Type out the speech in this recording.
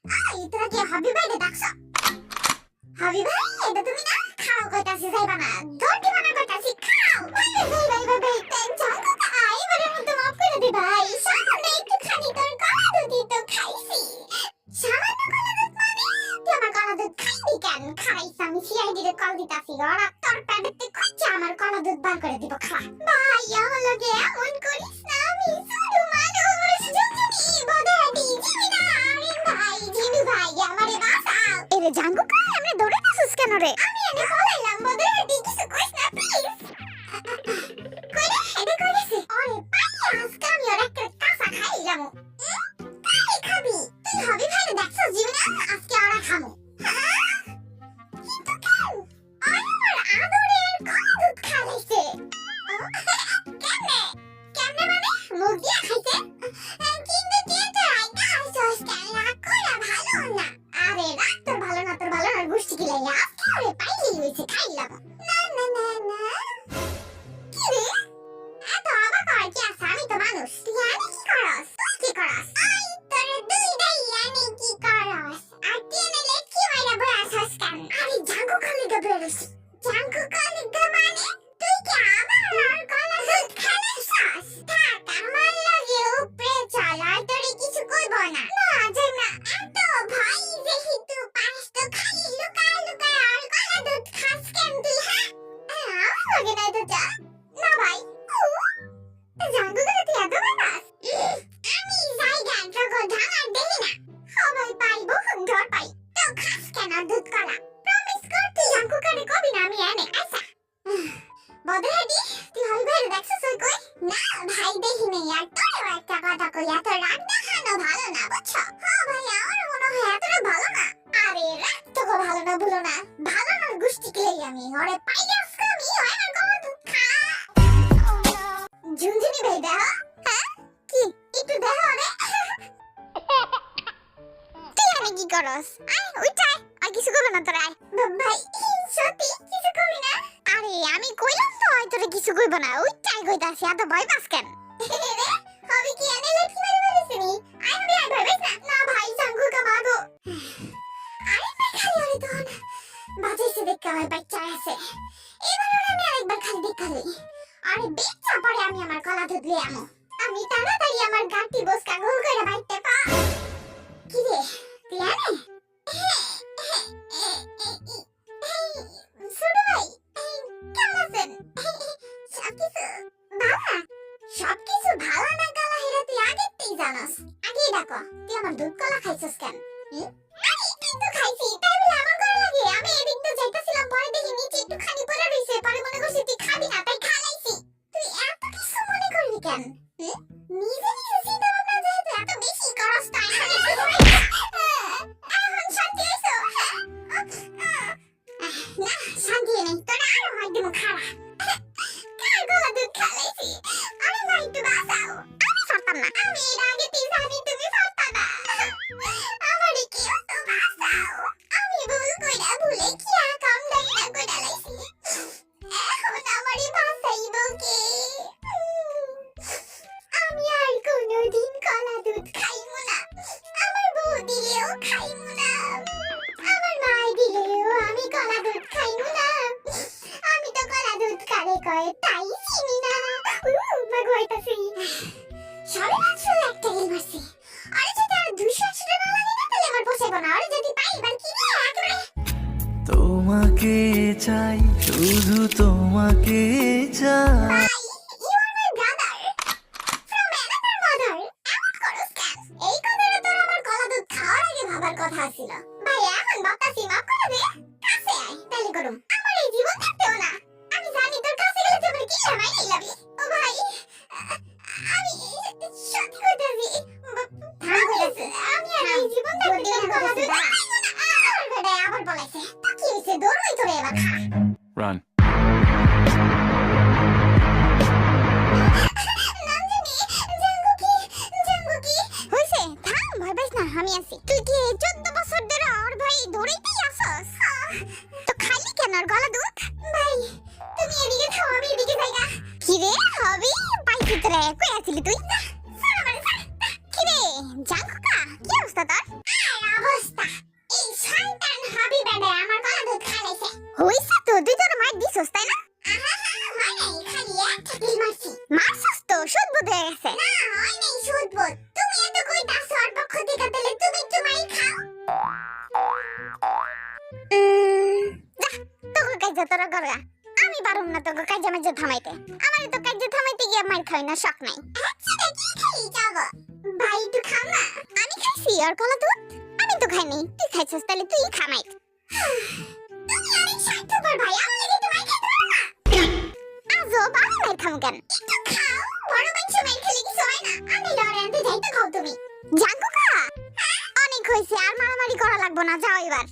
তোরা কি হাবি ভাইরে ডাকছ? হাবি ভাই, এটা তুমি না খাও কইতাছি যাইবা না, দৌড় দিবা না কইতাছি খাও। ভাই জাঙ্কুক এবারের মতো মাফ করে দে ভাই, সামান্য একটুখানি তোর কলা দুধই তো খাইছি। সামান্য কলা দুধ মানে তুই আমার কলা দুধ খাইবি কেন? খাইছি আমি সিআইডি রে কল দিতাছি, ওরা তোর প্যাডেতে কইছে আমার কলা দুধ বার করে দিব খা। ভাই আমার লগে এমন করিস না, আমি শুধু মানুষ জুনি বদরাটি জিমি না আরে ভাই জিমি ভাই আমারে বাঁচাও। এরে জাঙ্কুক আমরা দৌড়ে আসিস কেন রে? আমি এনে বলাইলাম বদরাটি কিছু কইস না প্লিজ। কইরে হেডে কইছে ওরে পাই আজকে আমি ওর একটা কাঁচা খাইলাম। কাই খাবি তুই? হবি ভাইরে দেখছস জীবনে আজকে ওরা খামু। কিন্তু কেন? আমার আদরের কলা দুধ খাইছে। কেমনে কেমনে মানে মুখ দিয়া খাইছে? কিন্তু তুই তো আইতা আসছস কেন? রাগ করা ভালো না। আরে রাগ তোর ভালো না, তোর ভালো না গুষ্টি কি লাগে আজকে ওরে পাইলি হইছে খাইলাম। না না না না কি রে এত অবাক আর কি আছে? আমি তো মানুষ, তুই আনি কি করস? তুই কি করস? আই তোর দুইটাই আনি কি করস? আর তুই এনে লেটকি মাইরা বই আসছস কেন? আরে জাঙ্কু কালি গবে রইছি। জাঙ্কু কালি গ মানে তুই কি আবার আর কলা দুধ খাইছস? থাক আমার লগে উপরে চল, আর তোরে কিছু কইব না। না যাই না, এত ভাই যেহেতু পারিস তো খালি লুকায় লুকায় আর কলা দুধ খাস কেন তুই? হ্যাঁ আমার লগে নাই তো যা না ভাই। জাঙ্কু কালি তুই এত বানাস? আমি জায়গা জগৎ ভাঙার দেখি না, সবাই পাই বহুন ধর পাই তো খাস কেন দুধ কলা? প্রমিস কর তুই জাঙ্কু কালি কবি না আমি এনে আচ্ছা। বদরাডি তুই হল ভাই দেখছস ওই কই? না ভাই দেখি নেই, আর তোরও একটা কথা কই, এত রাগ দেখানো ভালো না বুঝছো? হ্যাঁ ভাই আমার মনে হয় এতটা ভালো না। আরে রাগ তো ভালো না ভুলো না, ভালো না গুষ্টি কিলাই আমি ওরে পাইলে আজকে আমি আমার কলা দুধ খা। ঝুনঝুনি ভাই দেহ হ্যাঁ কি একটু দেহ রে। তুই আমি কি করস? আয় উঠাই আর কিছু করবে না তোরা। ভাই সত্যি কিছু করবি না? আরে আমি কইলাম তো হয় তোরে কিছু কইব না, উঠাই কইতাছি এত ভয় পাস কেন? হবে কি এনে লেটকি মেরে বলেছিনি? আই হবে আর ভয় পাস না? না ভাই জাঙ্কু কা মারবো। আরে ভাই খালি ওরে তো না বাজাইছে দেখতে আমার বাচ্চা আছে, এবার ওরে আমি আরেকবার খালি দেখালি। আরে বেচ্চা পরে আমি আমার কলা দুধ লিয়ে আমো, আমি তাড়াতাড়ি আমার গাটি বসকা গোল করে বাইতে পা। কি রে তুই আনে? ছোট ভাই কেমন আছেন? সবকিছু ভালো না? সবকিছু ভালো না কালা হেরা তুই আগেতেই জানাস, আগেই ডাকো। তুই আমার দুধ কলা খাইছস কেন? আরে তুই তো খাইছি তাই বলে আমার কলা লাগে? আমি এদিক তো যাইতাছিলাম, পরে দেখি নিচে একটুখানি পড়ে রইছে, পরে মনে করছি তুই খাবি না তাই খালাইছি। তুই এত কিছু মনে করবি কেন? নিজে নিজে চিন্তা ভাবনা যেহেতু এত বেশি করস তাই এখন শান্তি হইছো? না শান্তি নেই, তোরা আরো একদম খারাপ। কার গলা দুধ খালাইছি? আরে ভাই একটু বাঁচাও, আমি পারতাম না, আমি এর আগে জানি তুমি পারতা না। আমারে কেউ তো বাঁচাও, আমি ভুল কইরা ভুলে কি আর কাম দাই না কইরা লাইছি, এখন আমারে বাঁচাইব কে? আমি আর কোনোদিন কলা দুধ খাইব না, আমার বউ দিলেও খাইব না, আমার মা দিলেও আমি কলা দুধ খাইব না। আমি তো কলা দুধ কারে কয় তাই চিনি না। মাগোইতাছি সরে মাত্র একটা গেল মারছি, আরে যদি আর 200 ছিল না লাগে না তাহলে আমার পোষাইব না। আরে যদি পাই এবার কি রে একেবারে তোমাকে চাই, শুধু তোমাকে চাই। You are my brother from another mother. এমন করস কেন? এই কথাটা তোর আমার কলা দুধ খাওয়ার আগে ভাবার কথা ছিল। ভাই এখন বাতাসি মাফ করে দে, কাছে আয় তাইলে করুম। আমার এই জীবন থাকতেও না, আমি জানি তোর কাছে গেলে তুই কি জামাই নিলাবি। ও ভাই আমি সত্যি কইতাছি, থাম কইতাছি আমি আর এই জীবন থাকতে তোর কলা দুধ খাইব না। আমার বেটা আবার বলাইছে কি হইছে? দৌড়ই তোরে এবার খা। Run. আমি আছি, তুই কি 14 বছর ধরে আর ভাই দৌড়াইতেই আসস? তো খালি কেন আর গলা দুধ? ভাই তুমি এদিকে খাও আমি এদিকে যাইগা। কি রে হবি পাইছি তোরে, কই আছিলি তুই? কি রে জাঙ্কুকা কি অবস্থা তোর? অবস্থা এই শয়তান হাবিব বেটা আমার গলা দুধ খাইছে হইছে তো দুই তোর মার দিছস তাই না আহা হয় নাই খালি এক ঠেকিল মারছি মারছস তো সুদবুদ হয়ে গেছে না হয় নাই সুদবুদ তুমি এত কইতাছ আর পক্ষ থেকে দিলে তুমি চুমাই খাও তোকে কাজে তোরা গরগা আমি পারুম না তোকে কাজে মাঝে থামাইতে আমারই তো কাজে থামাইতে গিয়ে মার খাই না শখ নাই আচ্ছা কি খাই যাব ভাই একটু খা না আমি খাইছি আর কলা দুধ আমি তো খাইনি তুই খাইছিস তাহলে তুই খামাই তুমি অনেক স্বার্থপর ভাই আমার লেগে তোমায় খেতে পারো না আজও বাবা মার খাম কেন একটু খাও বড় মানুষ মার খেলে কিছু হয় না আমি লড়ে আনতে যাই তো খাও তুমি জাগো খা অনেক হয়েছে আর মারামারি করা লাগবো না যাও এবার